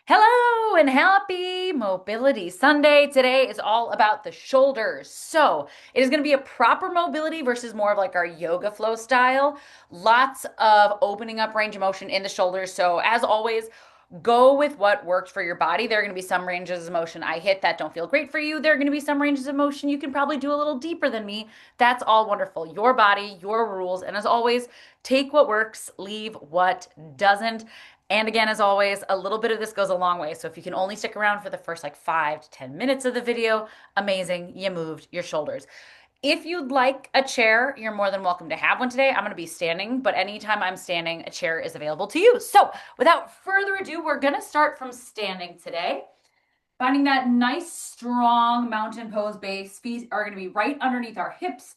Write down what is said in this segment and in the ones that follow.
Hello and happy Mobility Sunday. Today is all about the shoulders. So it is going to be a proper mobility versus more of like our yoga flow style. Lots of opening up range of motion in the shoulders. So as always, go with what worked for your body. There are going to be some ranges of motion I hit that don't feel great for you. There are going to be some ranges of motion you can probably do a little deeper than me. That's all wonderful. Your body, your rules. And as always, take what works, leave what doesn't. And again, as always, a little bit of this goes a long way. So if you can only stick around for the first like 5 to 10 minutes of the video, amazing, you moved your shoulders. If you'd like a chair, you're more than welcome to have one today. I'm going to be standing, but anytime I'm standing, a chair is available to you. So without further ado, we're going to start from standing today. Finding that nice, strong mountain pose base. Feet are going to be right underneath our hips,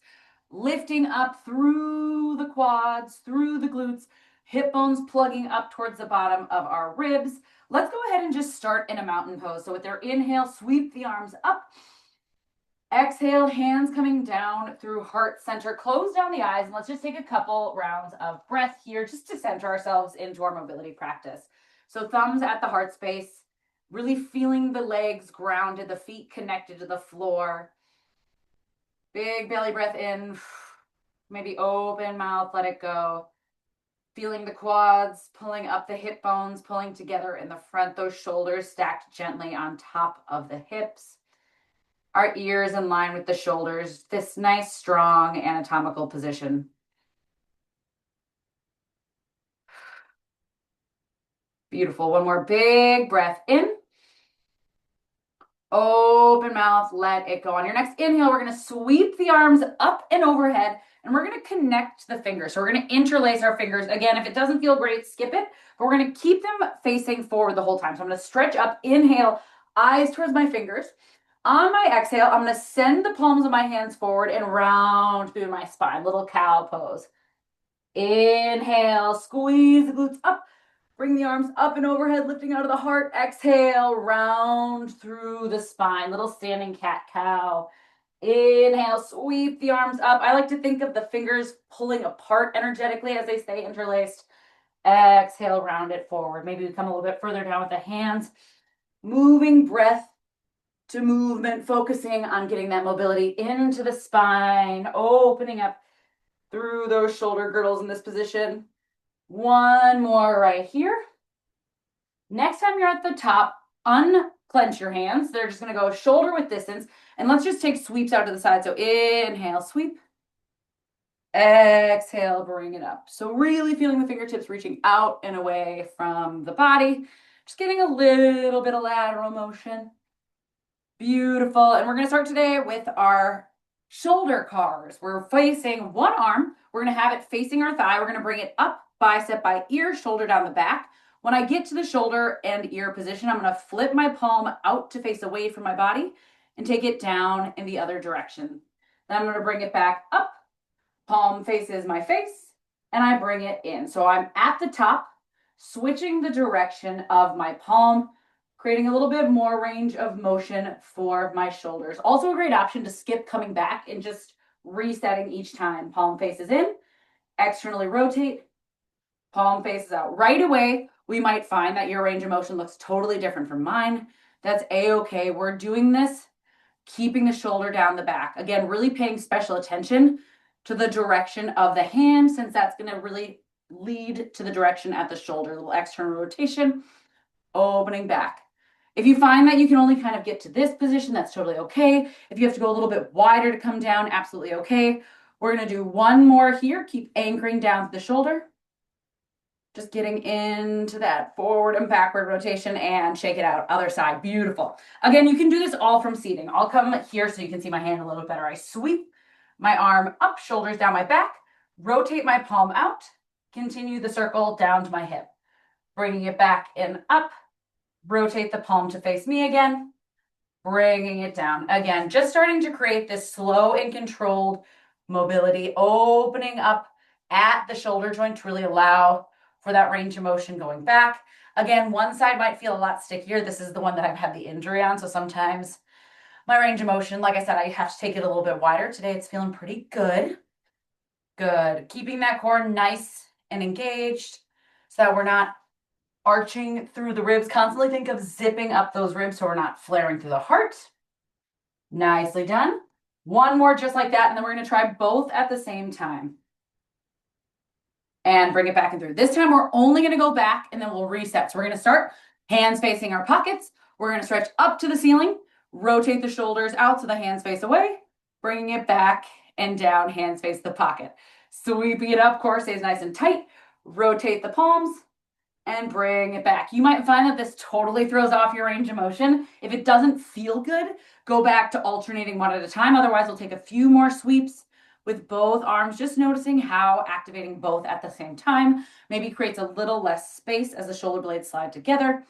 lifting up through the quads, through the glutes, hip bones plugging up towards the bottom of our ribs. Let's go ahead and just start in a mountain pose. So with their inhale, sweep the arms up. Exhale, hands coming down through heart center. Close down the eyes and let's just take a couple rounds of breath here just to center ourselves into our mobility practice. So thumbs at the heart space, really feeling the legs grounded, the feet connected to the floor. Big belly breath in, maybe open mouth, let it go. Feeling the quads, pulling up the hip bones, pulling together in the front, those shoulders stacked gently on top of the hips. Our ears in line with the shoulders, this nice, strong anatomical position. Beautiful. One more big breath in. Open mouth, let it go. On your next inhale, we're going to sweep the arms up and overhead, and we're going to connect the fingers. So we're going to interlace our fingers. Again, if it doesn't feel great, skip it, but we're going to keep them facing forward the whole time. So I'm going to stretch up, inhale, eyes towards my fingers. On my exhale, I'm going to send the palms of my hands forward and round through my spine, little cow pose. Inhale, squeeze the glutes up. Bring the arms up and overhead, lifting out of the heart. Exhale, round through the spine, little standing cat-cow. Inhale, sweep the arms up. I like to think of the fingers pulling apart energetically as they stay interlaced. Exhale, round it forward. Maybe we come a little bit further down with the hands. Moving breath to movement, focusing on getting that mobility into the spine, opening up through those shoulder girdles in this position. One more right here. Next time you're at the top, unclench your hands. They're just going to go shoulder width distance. And let's just take sweeps out to the side. So inhale, sweep. Exhale, bring it up. So really feeling the fingertips reaching out and away from the body. Just getting a little bit of lateral motion. Beautiful. And we're going to start today with our shoulder cars. We're facing one arm. We're going to have it facing our thigh. We're going to bring it up, bicep by ear, shoulder down the back. When I get to the shoulder and ear position, I'm going to flip my palm out to face away from my body and take it down in the other direction. Then I'm going to bring it back up. Palm faces my face, and I bring it in. So I'm at the top, switching the direction of my palm, creating a little bit more range of motion for my shoulders. Also a great option to skip coming back and just resetting each time. Palm faces in, externally rotate, palm faces out. Right away, we might find that your range of motion looks totally different from mine. That's a-okay. We're doing this, keeping the shoulder down the back. Again, really paying special attention to the direction of the hand, since that's going to really lead to the direction at the shoulder. A little external rotation, opening back. If you find that you can only kind of get to this position, that's totally okay. If you have to go a little bit wider to come down, absolutely okay. We're going to do one more here. Keep anchoring down to the shoulder. Just getting into that forward and backward rotation and shake it out. Other side. Beautiful. Again, you can do this all from seating. I'll come here so you can see my hand a little bit better. I sweep my arm up, shoulders down my back, rotate my palm out, continue the circle down to my hip. Bringing it back and up, rotate the palm to face me again, bringing it down. Again, just starting to create this slow and controlled mobility, opening up at the shoulder joint to really allow for that range of motion going back. Again, one side might feel a lot stickier. This is the one that I've had the injury on, so sometimes my range of motion, like I said, I have to take it a little bit wider. Today it's feeling pretty good. Good. Keeping that core nice and engaged so that we're not arching through the ribs. Constantly think of zipping up those ribs so we're not flaring through the heart. Nicely done. One more just like that, and then we're going to try both at the same time. And bring it back and through. This time we're only going to go back and then we'll reset. So we're going to start hands facing our pockets. We're going to stretch up to the ceiling, rotate the shoulders out so the hands face away, bringing it back and down, hands face the pocket. Sweeping it up, core stays nice and tight. Rotate the palms and bring it back. You might find that this totally throws off your range of motion. If it doesn't feel good, go back to alternating one at a time. Otherwise, we'll take a few more sweeps with both arms, just noticing how activating both at the same time maybe creates a little less space as the shoulder blades slide together.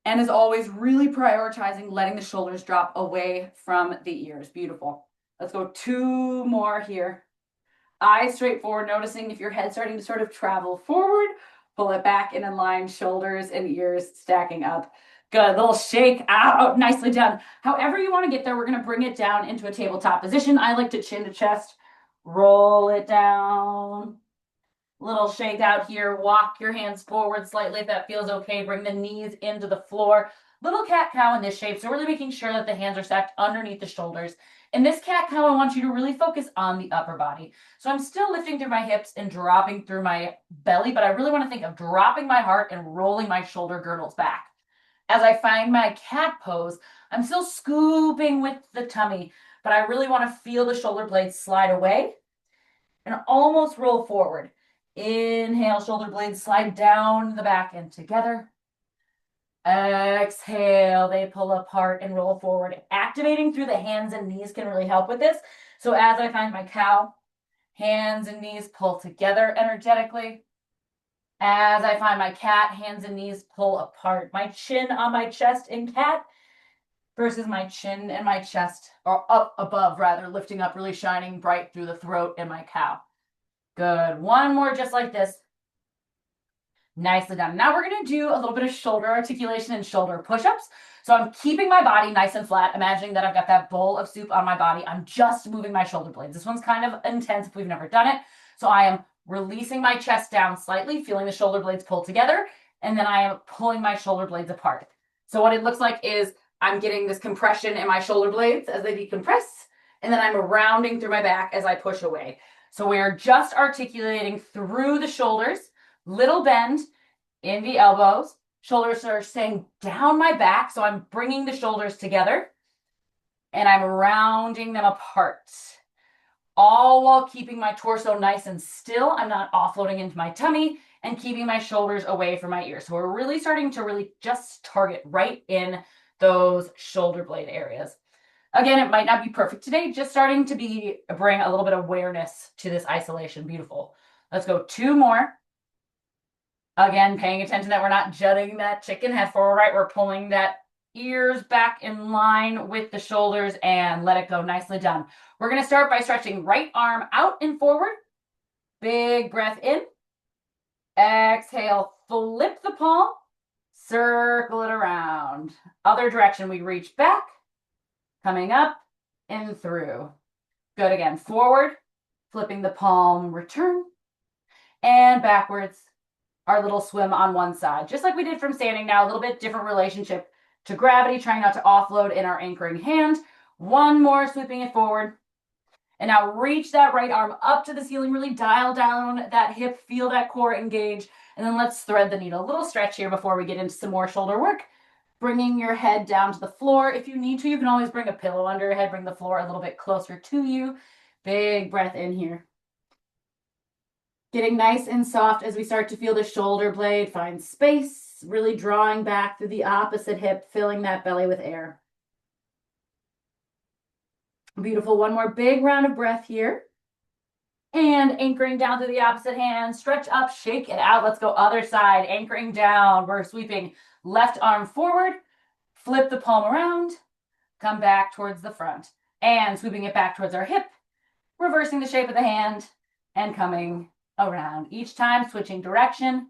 And as always, really prioritizing letting the shoulders drop away from the ears. Beautiful. Let's go 2 more here. Eyes straight forward, noticing if your head's starting to sort of travel forward, pull it back and align shoulders and ears stacking up. Good, little shake out, nicely done. However you want to get there, we're going to bring it down into a tabletop position. I like to chin to chest, roll it down. Little shake out here, walk your hands forward slightly if that feels okay. Bring the knees into the floor. Little cat-cow in this shape, so really making sure that the hands are stacked underneath the shoulders. In this cat-cow, I want you to really focus on the upper body. So I'm still lifting through my hips and dropping through my belly, but I really want to think of dropping my heart and rolling my shoulder girdles back. As I find my cat pose, I'm still scooping with the tummy, but I really want to feel the shoulder blades slide away and almost roll forward. Inhale, shoulder blades slide down the back and together. Exhale, they pull apart and roll forward. Activating through the hands and knees can really help with this. So as I find my cow, hands and knees pull together energetically. As I find my cat, hands and knees pull apart. My chin on my chest in cat versus my chin and my chest, or up above rather, lifting up, really shining bright through the throat in my cow. Good. One more just like this. Nicely done. Now we're going to do a little bit of shoulder articulation and shoulder push-ups. So I'm keeping my body nice and flat, imagining that I've got that bowl of soup on my body. I'm just moving my shoulder blades. This one's kind of intense if we've never done it. So I am releasing my chest down slightly, feeling the shoulder blades pull together, and then I am pulling my shoulder blades apart. So what it looks like is I'm getting this compression in my shoulder blades as they decompress, and then I'm rounding through my back as I push away. So we're just articulating through the shoulders, little bend in the elbows. Shoulders are staying down my back, so I'm bringing the shoulders together, and I'm rounding them apart, all while keeping my torso nice and still. I'm not offloading into my tummy and keeping my shoulders away from my ears. So we're really starting to really just target right in those shoulder blade areas. Again, it might not be perfect today, just starting to bring a little bit of awareness to this isolation. Beautiful. Let's go 2 more. Again, paying attention that we're not jutting that chicken head forward, right? We're pulling that ears back in line with the shoulders and let it go. Nicely done. We're going to start by stretching right arm out and forward. Big breath in. Exhale, flip the palm, circle it around. Other direction, we reach back, coming up and through. Good again. Forward, flipping the palm, return, and backwards. Our little swim on one side, just like we did from standing. Now a little bit different relationship to gravity, trying not to offload in our anchoring hand. One more, sweeping it forward. And now reach that right arm up to the ceiling, really dial down that hip, feel that core engage, and then let's thread the needle. A little stretch here before we get into some more shoulder work. Bringing your head down to the floor. If you need to, you can always bring a pillow under your head, bring the floor a little bit closer to you. Big breath in here. Getting nice and soft as we start to feel the shoulder blade find space, really drawing back through the opposite hip, filling that belly with air. Beautiful. One more big round of breath here. And anchoring down to the opposite hand, stretch up, shake it out. Let's go other side, anchoring down. We're sweeping left arm forward, flip the palm around, come back towards the front, and sweeping it back towards our hip, reversing the shape of the hand, and coming around. Each time switching direction,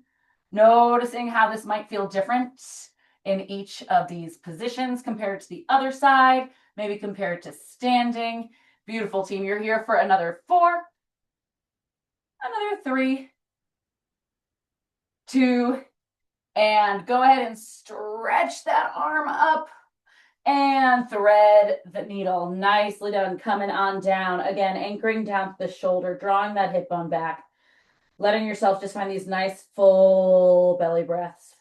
noticing how this might feel different in each of these positions compared to the other side, maybe compared to standing. Beautiful, team. You're here for another 4, another 3, 2, And go ahead and stretch that arm up and thread the needle. Nicely done. Coming on down. Again, anchoring down to the shoulder, drawing that hip bone back, letting yourself just find these nice full belly breaths.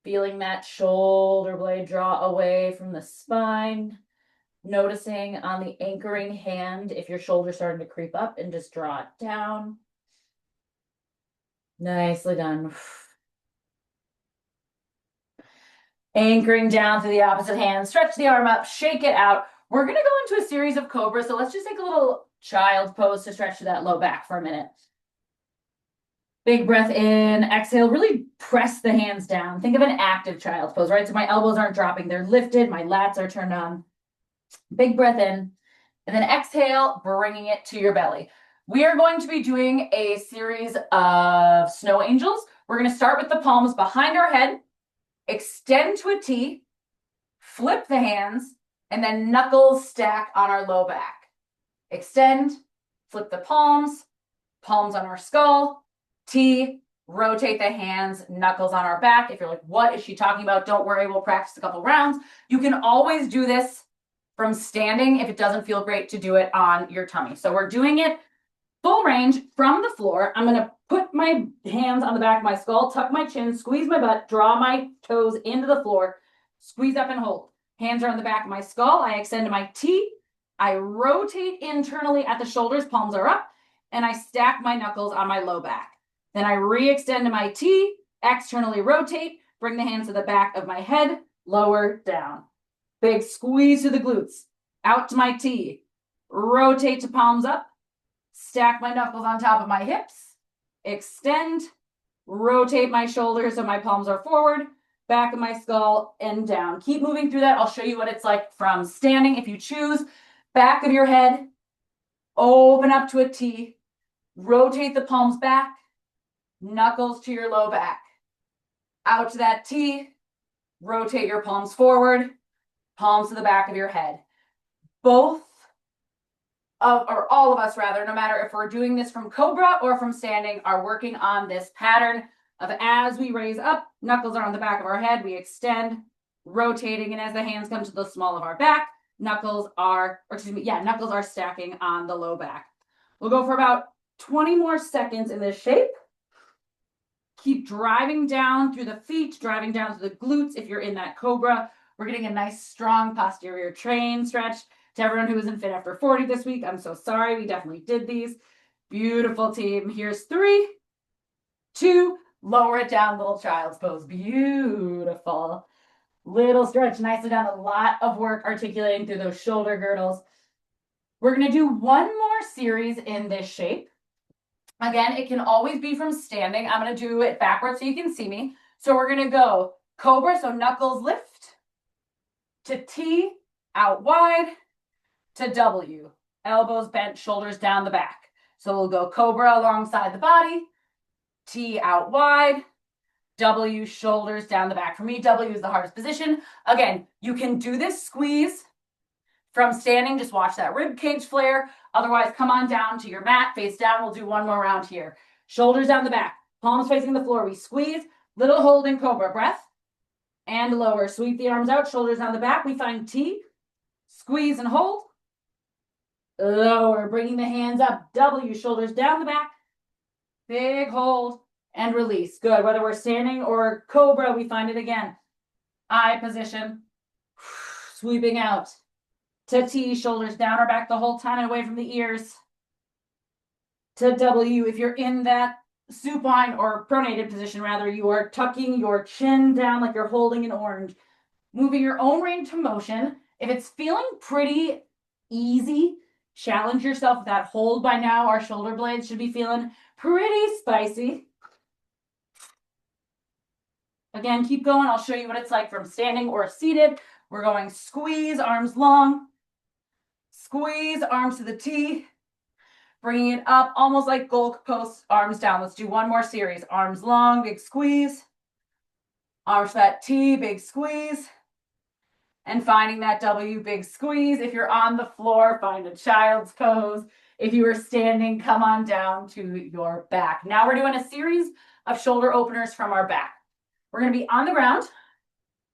Feeling that shoulder blade draw away from the spine. Noticing on the anchoring hand if your shoulder's starting to creep up, and just draw it down. Nicely done. Anchoring down through the opposite hand. Stretch the arm up, shake it out. We're going to go into a series of cobras, so let's just take a little child's pose to stretch through that low back for a minute. Big breath in, exhale, really press the hands down. Think of an active child's pose, right? So my elbows aren't dropping, they're lifted, my lats are turned on. Big breath in, and then exhale, bringing it to your belly. We are going to be doing a series of snow angels. We're going to start with the palms behind our head, extend to a T, flip the hands, and then knuckles stack on our low back. Extend, flip the palms, palms on our skull, T, rotate the hands, knuckles on our back. If you're like, what is she talking about? Don't worry, we'll practice a couple rounds. You can always do this from standing if it doesn't feel great to do it on your tummy. So we're doing it full range from the floor. I'm going to put my hands on the back of my skull, tuck my chin, squeeze my butt, draw my toes into the floor, squeeze up and hold. Hands are on the back of my skull. I extend to my T. I rotate internally at the shoulders, palms are up, and I stack my knuckles on my low back. Then I re-extend to my T, externally rotate, bring the hands to the back of my head, lower, down. Big squeeze to the glutes, out to my T, rotate to palms up, stack my knuckles on top of my hips, extend, rotate my shoulders so my palms are forward, back of my skull, and down. Keep moving through that. I'll show you what it's like from standing if you choose. Back of your head, open up to a T, rotate the palms back, knuckles to your low back. Out to that T, rotate your palms forward, palms to the back of your head. Both or all of us rather, no matter if we're doing this from cobra or from standing, are working on this pattern of as we raise up, knuckles are on the back of our head, we extend, rotating, and as the hands come to the small of our back, knuckles are stacking on the low back. We'll go for about 20 more seconds in this shape. Keep driving down through the feet, driving down to the glutes if you're in that cobra. We're getting a nice strong posterior train stretch. To everyone who was in Fit After 40 this week, I'm so sorry. We definitely did these. Beautiful team. Here's 3, 2, lower it down, little child's pose. Beautiful. Little stretch nicely down. A lot of work articulating through those shoulder girdles. We're going to do one more series in this shape. Again, it can always be from standing. I'm going to do it backwards so you can see me. So we're going to go cobra, so knuckles lift, to T, out wide, to W, elbows bent, shoulders down the back. So we'll go cobra alongside the body, T out wide, W, shoulders down the back. For me, W is the hardest position. Again, you can do this squeeze from standing. Just watch that rib cage flare. Otherwise, come on down to your mat, face down. We'll do one more round here. Shoulders down the back, palms facing the floor. We squeeze, little hold in cobra, breath, and lower. Sweep the arms out, shoulders down the back. We find T, squeeze and hold. Lower, bringing the hands up, W, shoulders down the back, big hold, and release. Good. Whether we're standing or cobra, we find it again. I position, sweeping out to T, shoulders down or back the whole time and away from the ears. To W, if you're in that supine or pronated position, rather, you are tucking your chin down like you're holding an orange, moving your own range of motion. If it's feeling pretty easy, challenge yourself with that hold. By now, our shoulder blades should be feeling pretty spicy. Again, keep going. I'll show you what it's like from standing or seated. We're going squeeze, arms long. Squeeze, arms to the T. Bringing it up, almost like Gold Coast, arms down. Let's do one more series. Arms long, big squeeze. Arms to that T, big squeeze. And finding that W, big squeeze. If you're on the floor, find a child's pose. If you are standing, come on down to your back. Now we're doing a series of shoulder openers from our back. We're going to be on the ground.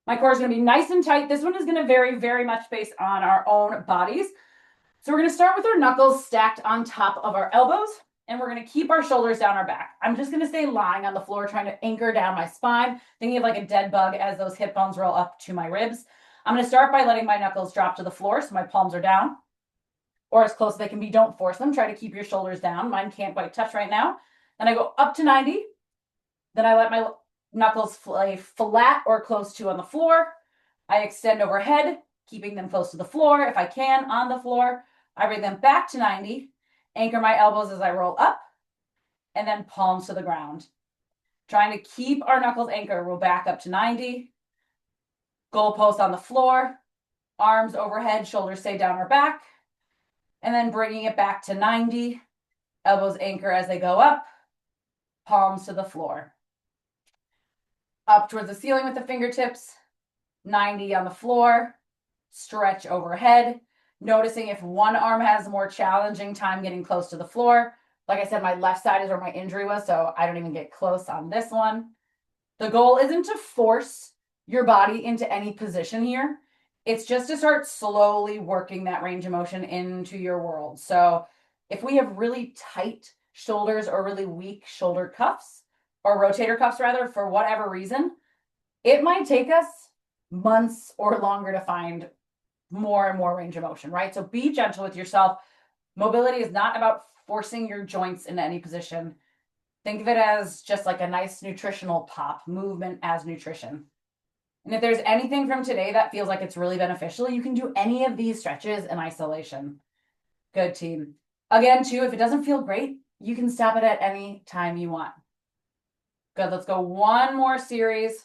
My core is going to be nice and tight. This one is going to vary very much based on our own bodies. So we're going to start with our knuckles stacked on top of our elbows, and we're going to keep our shoulders down our back. I'm just going to stay lying on the floor, trying to anchor down my spine, thinking of like a dead bug as those hip bones roll up to my ribs. I'm going to start by letting my knuckles drop to the floor so my palms are down, or as close as they can be. Don't force them. Try to keep your shoulders down. Mine can't quite touch right now. Then I go up to 90. Then I let my knuckles lay flat or close to on the floor. I extend overhead, keeping them close to the floor if I can on the floor. I bring them back to 90, anchor my elbows as I roll up, and then palms to the ground. Trying to keep our knuckles anchored. Roll back up to 90. Goalpost on the floor, arms overhead, shoulders stay down or back. And then bringing it back to 90. Elbows anchor as they go up, palms to the floor. Up towards the ceiling with the fingertips, 90 on the floor, stretch overhead. Noticing if one arm has a more challenging time getting close to the floor. Like I said, my left side is where my injury was, so I don't even get close on this one. The goal isn't to force your body into any position here. It's just to start slowly working that range of motion into your world. So if we have really tight shoulders or really weak shoulder cuffs, or rotator cuffs rather, for whatever reason, it might take us months or longer to find more and more range of motion, right? So be gentle with yourself. Mobility is not about forcing your joints into any position. Think of it as just like a nice nutritional pop, movement as nutrition. And if there's anything from today that feels like it's really beneficial, you can do any of these stretches in isolation. Good, team. Again, too, if it doesn't feel great, you can stop it at any time you want. Good, let's go one more series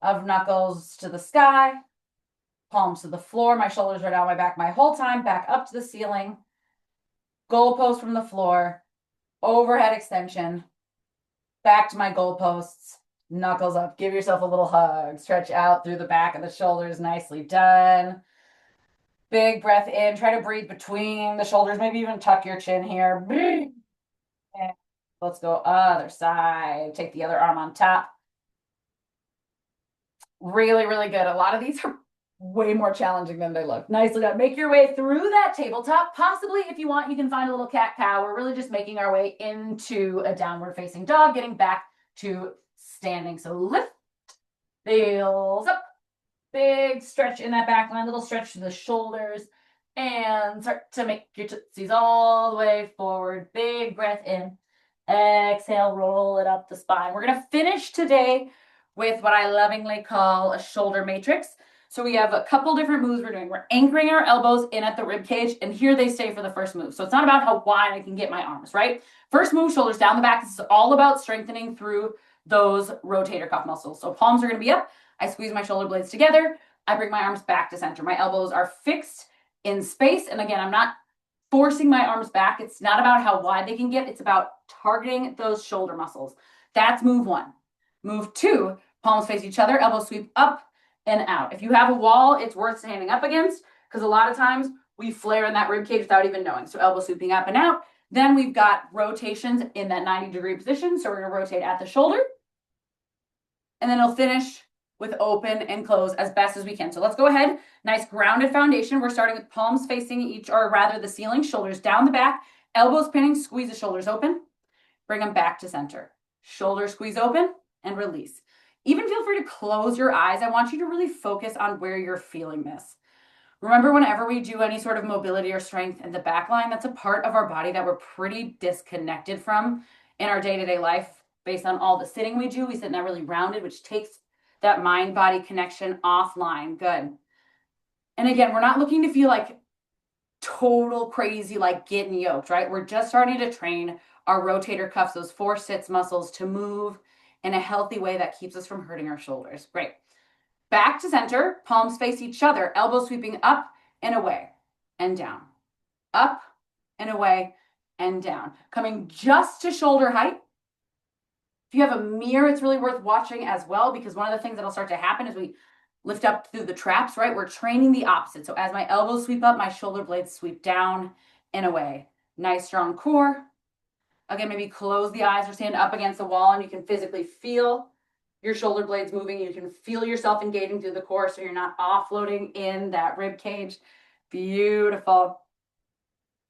of knuckles to the sky, palms to the floor. My shoulders are down my back my whole time, back up to the ceiling. Goalpost from the floor, overhead extension, back to my goalposts, knuckles up. Give yourself a little hug. Stretch out through the back of the shoulders. Nicely done. Big breath in. Try to breathe between the shoulders. Maybe even tuck your chin here. And let's go other side. Take the other arm on top. Really, really good. A lot of these are way more challenging than they look. Nicely done. Make your way through that tabletop. Possibly, if you want, you can find a little cat-cow. We're really just making our way into a downward-facing dog, getting back to standing. So lift, heels up. Big stretch in that back line, little stretch to the shoulders, and start to make your tootsies all the way forward. Big breath in. Exhale, roll it up the spine. We're going to finish today with what I lovingly call a shoulder matrix. So we have a couple different moves we're doing. We're anchoring our elbows in at the rib cage, and here they stay for the first move. So it's not about how wide I can get my arms, right? First move, shoulders down the back. This is all about strengthening through those rotator cuff muscles. So palms are going to be up. I squeeze my shoulder blades together. I bring my arms back to center. My elbows are fixed in space. And again, I'm not forcing my arms back. It's not about how wide they can get. It's about targeting those shoulder muscles. That's move one. Move two, palms face each other, elbows sweep up and out. If you have a wall, it's worth standing up against because a lot of times we flare in that rib cage without even knowing. So elbows sweeping up and out. Then we've got rotations in that 90-degree position. So we're going to rotate at the shoulder. And then it'll finish with open and close as best as we can. So let's go ahead. Nice grounded foundation. We're starting with palms facing each, or rather the ceiling, shoulders down the back, elbows pinning, squeeze the shoulders open, bring them back to center. Shoulder squeeze open and release. Even feel free to close your eyes. I want you to really focus on where you're feeling this. Remember, whenever we do any sort of mobility or strength in the back line, that's a part of our body that we're pretty disconnected from in our day-to-day life based on all the sitting we do. We sit in that really rounded, which takes that mind-body connection offline. Good. And again, we're not looking to feel like total crazy, like getting yoked, right? We're just starting to train our rotator cuffs, those 4 sits muscles, to move in a healthy way that keeps us from hurting our shoulders. Great. Back to center, palms face each other, elbows sweeping up and away and down. Up and away and down. Coming just to shoulder height. If you have a mirror, it's really worth watching as well, because one of the things that'll start to happen is we lift up through the traps, right? We're training the opposite. So as my elbows sweep up, my shoulder blades sweep down and away. Nice strong core. Again, maybe close the eyes or stand up against the wall and you can physically feel your shoulder blades moving. You can feel yourself engaging through the core so you're not offloading in that rib cage. Beautiful.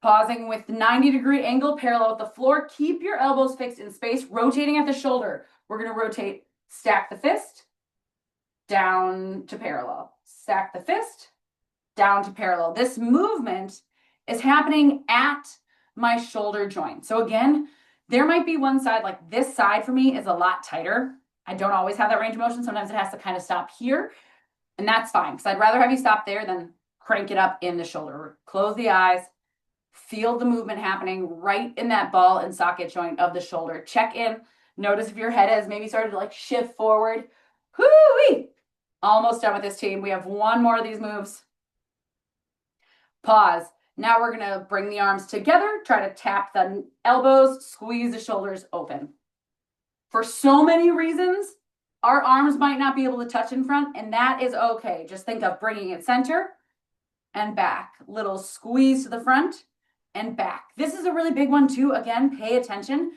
Pausing with 90-degree angle parallel with the floor. Keep your elbows fixed in space, rotating at the shoulder. We're going to rotate, stack the fist, down to parallel. Stack the fist, down to parallel. This movement is happening at my shoulder joint. So again, there might be one side, like this side for me is a lot tighter. I don't always have that range of motion. Sometimes it has to kind of stop here, and that's fine because I'd rather have you stop there than crank it up in the shoulder. Close the eyes, feel the movement happening right in that ball and socket joint of the shoulder. Check in. Notice if your head has maybe started to like shift forward. Whoo-wee! Almost done with this team. We have one more of these moves. Pause. Now we're going to bring the arms together, try to tap the elbows, squeeze the shoulders open. For so many reasons, our arms might not be able to touch in front, and that is okay. Just think of bringing it center and back. Little squeeze to the front and back. This is a really big one too. Again, pay attention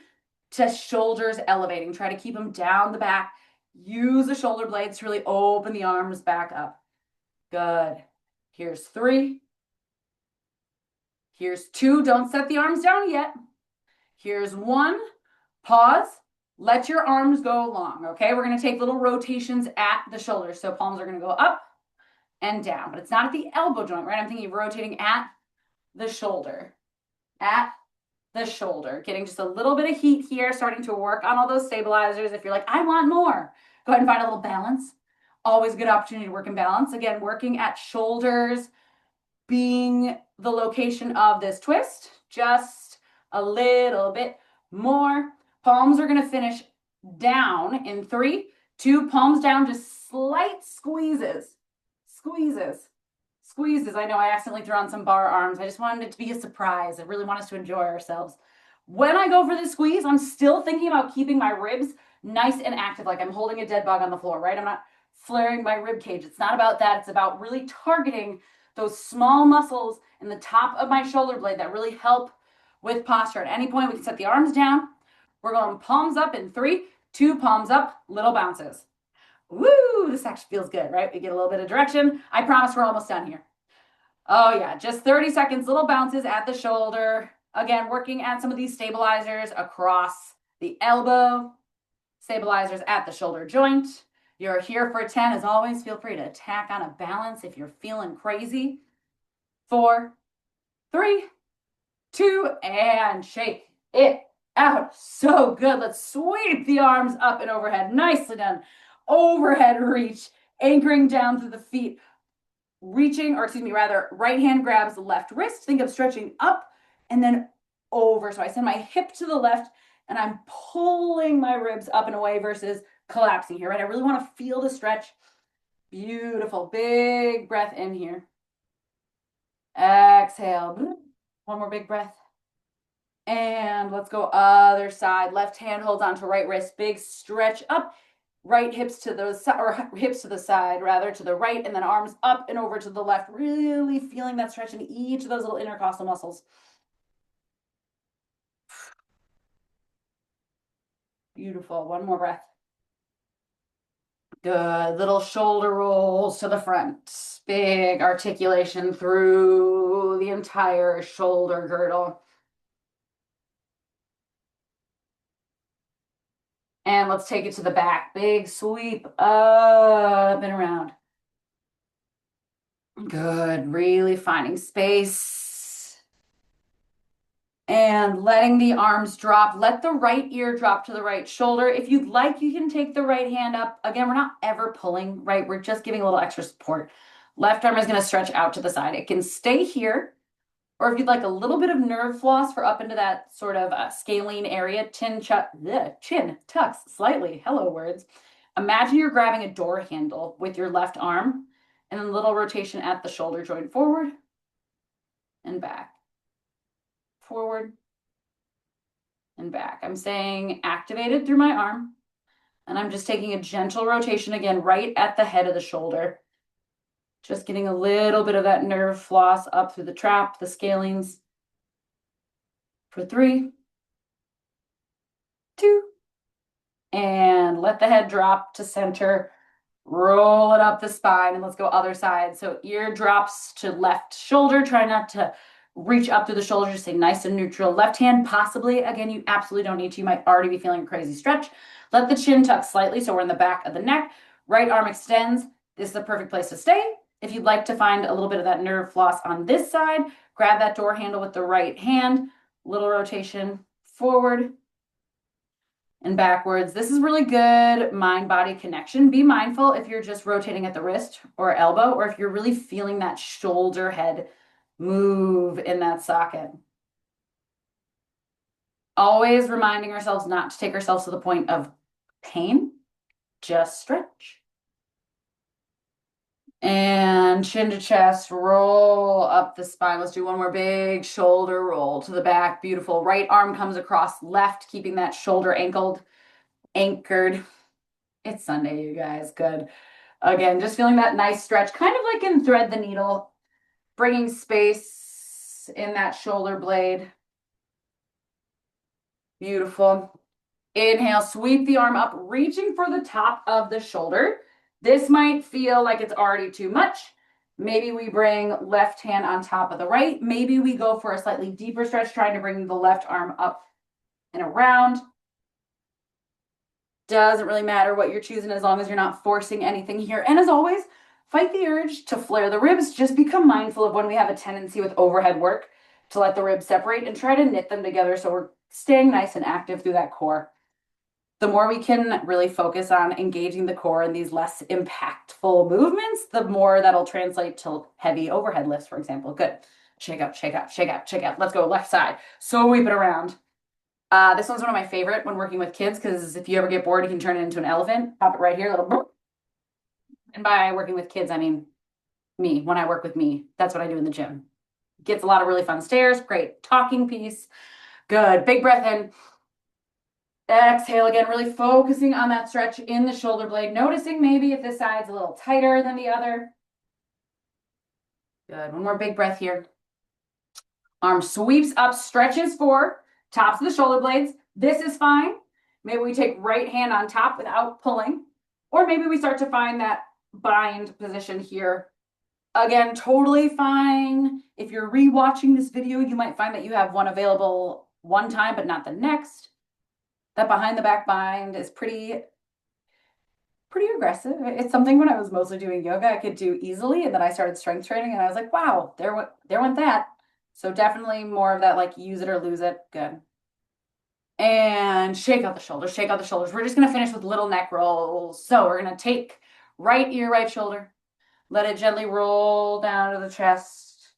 to shoulders elevating. Try to keep them down the back. Use the shoulder blades to really open the arms back up. Good. Here's 3. Here's 2. Don't set the arms down yet. Here's 1. Pause. Let your arms go long, okay? We're going to take little rotations at the shoulders. So palms are going to go up and down, but it's not at the elbow joint, right? I'm thinking of rotating at the shoulder. At the shoulder. Getting just a little bit of heat here, starting to work on all those stabilizers. If you're like, I want more, go ahead and find a little balance. Always a good opportunity to work in balance. Again, working at shoulders being the location of this twist. Just a little bit more. Palms are going to finish down in 3, 2, palms down, just slight squeezes. Squeezes. Squeezes. I know I accidentally threw on some bar arms. I just wanted it to be a surprise. I really want us to enjoy ourselves. When I go for the squeeze, I'm still thinking about keeping my ribs nice and active, like I'm holding a dead bug on the floor, right? I'm not flaring my rib cage. It's not about that. It's about really targeting those small muscles in the top of my shoulder blade that really help with posture. At any point, we can set the arms down. We're going palms up in 3, 2, palms up, little bounces. Woo, this actually feels good, right? We get a little bit of direction. I promise we're almost done here. Oh yeah, just 30 seconds, little bounces at the shoulder. Again, working at some of these stabilizers across the elbow, stabilizers at the shoulder joint. You're here for 10. As always, feel free to tack on a balance if you're feeling crazy. 4, 3, 2, and shake it out. So good. Let's sweep the arms up and overhead. Nicely done. Overhead reach, anchoring down through the feet. Reaching, or excuse me, rather, right hand grabs the left wrist. Think of stretching up and then over. So I send my hip to the left and I'm pulling my ribs up and away versus collapsing here, right? I really want to feel the stretch. Beautiful. Big breath in here. Exhale. One more big breath. And let's go other side. Left hand holds onto right wrist. Big stretch up. Right hips to those, or hips to the side, rather, to the right, and then arms up and over to the left. Really feeling that stretch in each of those little intercostal muscles. Beautiful. One more breath. Good. Little shoulder rolls to the front. Big articulation through the entire shoulder girdle. And let's take it to the back. Big sweep up and around. Good. Really finding space. And letting the arms drop. Let the right ear drop to the right shoulder. If you'd like, you can take the right hand up. Again, we're not ever pulling, right? We're just giving a little extra support. Left arm is going to stretch out to the side. It can stay here. Or if you'd like a little bit of nerve floss for up into that sort of scalene area, chin tucks slightly. Hello, words. Imagine you're grabbing a door handle with your left arm and then a little rotation at the shoulder joint forward and back. Forward and back. I'm staying activated through my arm and I'm just taking a gentle rotation again right at the head of the shoulder. Just getting a little bit of that nerve floss up through the trap, the scalenes. for 3, 2, and let the head drop to center. Roll it up the spine and let's go other side. So ear drops to left shoulder. Try not to reach up through the shoulder. Just stay nice and neutral. Left hand, possibly. Again, you absolutely don't need to. You might already be feeling a crazy stretch. Let the chin tuck slightly so we're in the back of the neck. Right arm extends. This is the perfect place to stay. If you'd like to find a little bit of that nerve floss on this side, grab that door handle with the right hand. Little rotation forward and backwards. This is really good mind-body connection. Be mindful if you're just rotating at the wrist or elbow, or if you're really feeling that shoulder head move in that socket. Always reminding ourselves not to take ourselves to the point of pain, just stretch. And chin to chest, roll up the spine. Let's do one more big shoulder roll to the back. Beautiful. Right arm comes across left, keeping that shoulder anchored. It's Sunday, you guys. Good. Again, just feeling that nice stretch, kind of like in thread the needle, bringing space in that shoulder blade. Beautiful. Inhale, sweep the arm up, reaching for the top of the shoulder. This might feel like it's already too much. Maybe we bring left hand on top of the right. Maybe we go for a slightly deeper stretch, trying to bring the left arm up and around. Doesn't really matter what you're choosing as long as you're not forcing anything here. And as always, fight the urge to flare the ribs. Just become mindful of when we have a tendency with overhead work to let the ribs separate and try to knit them together so we're staying nice and active through that core. The more we can really focus on engaging the core in these less impactful movements, the more that'll translate to heavy overhead lifts, for example. Good. Shake out, shake out, shake out, shake out. Let's go left side. Sweep it around. This one's one of my favorite when working with kids because if you ever get bored, you can turn it into an elephant. Pop it right here, little. Boop. And by working with kids, I mean me. When I work with me, that's what I do in the gym. Gets a lot of really fun stairs. Great talking piece. Good. Big breath in. Exhale again, really focusing on that stretch in the shoulder blade. Noticing maybe if this side's a little tighter than the other. Good. One more big breath here. Arm sweeps up, stretches for tops of the shoulder blades. This is fine. Maybe we take right hand on top without pulling, or maybe we start to find that bind position here. Again, totally fine. If you're rewatching this video, you might find that you have one available one time, but not the next. That behind the back bind is pretty aggressive. It's something when I was mostly doing yoga, I could do easily. And then I started strength training and I was like, wow, there went that. So definitely more of that, like use it or lose it. Good. And shake out the shoulders, shake out the shoulders. We're just going to finish with little neck rolls. So we're going to take right ear, right shoulder. Let it gently roll down to the chest.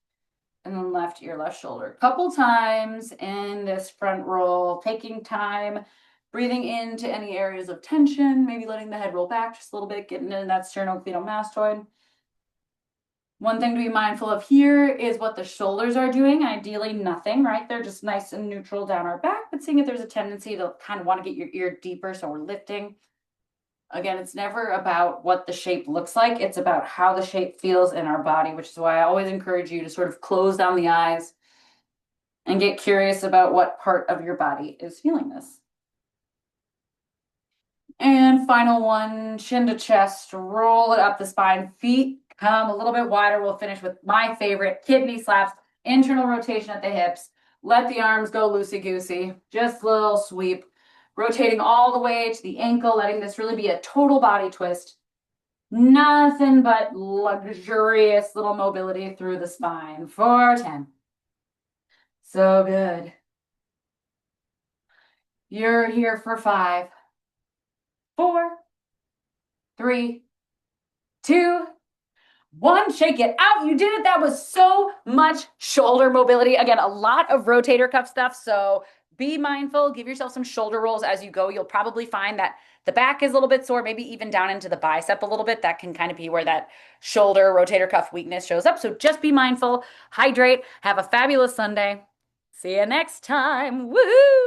And then left ear, left shoulder. A couple times in this front roll, taking time, breathing into any areas of tension, maybe letting the head roll back just a little bit, getting into that sternocleidomastoid. One thing to be mindful of here is what the shoulders are doing. Ideally, nothing, right? They're just nice and neutral down our back, but seeing if there's a tendency to kind of want to get your ear deeper, so we're lifting. Again, it's never about what the shape looks like. It's about how the shape feels in our body, which is why I always encourage you to sort of close down the eyes and get curious about what part of your body is feeling this. And final one, chin to chest, roll it up the spine, feet come a little bit wider. We'll finish with my favorite, kidney slaps, internal rotation at the hips. Let the arms go loosey-goosey, just a little sweep, rotating all the way to the ankle, letting this really be a total body twist. Nothing but luxurious little mobility through the spine for 10. So good. You're here for 5, 4, 3, 2, 1. Shake it out. You did it. That was so much shoulder mobility. Again, a lot of rotator cuff stuff. So be mindful. Give yourself some shoulder rolls as you go. You'll probably find that the back is a little bit sore, maybe even down into the bicep a little bit. That can kind of be where that shoulder rotator cuff weakness shows up. So just be mindful. Hydrate. Have a fabulous Sunday. See you next time. Woohoo!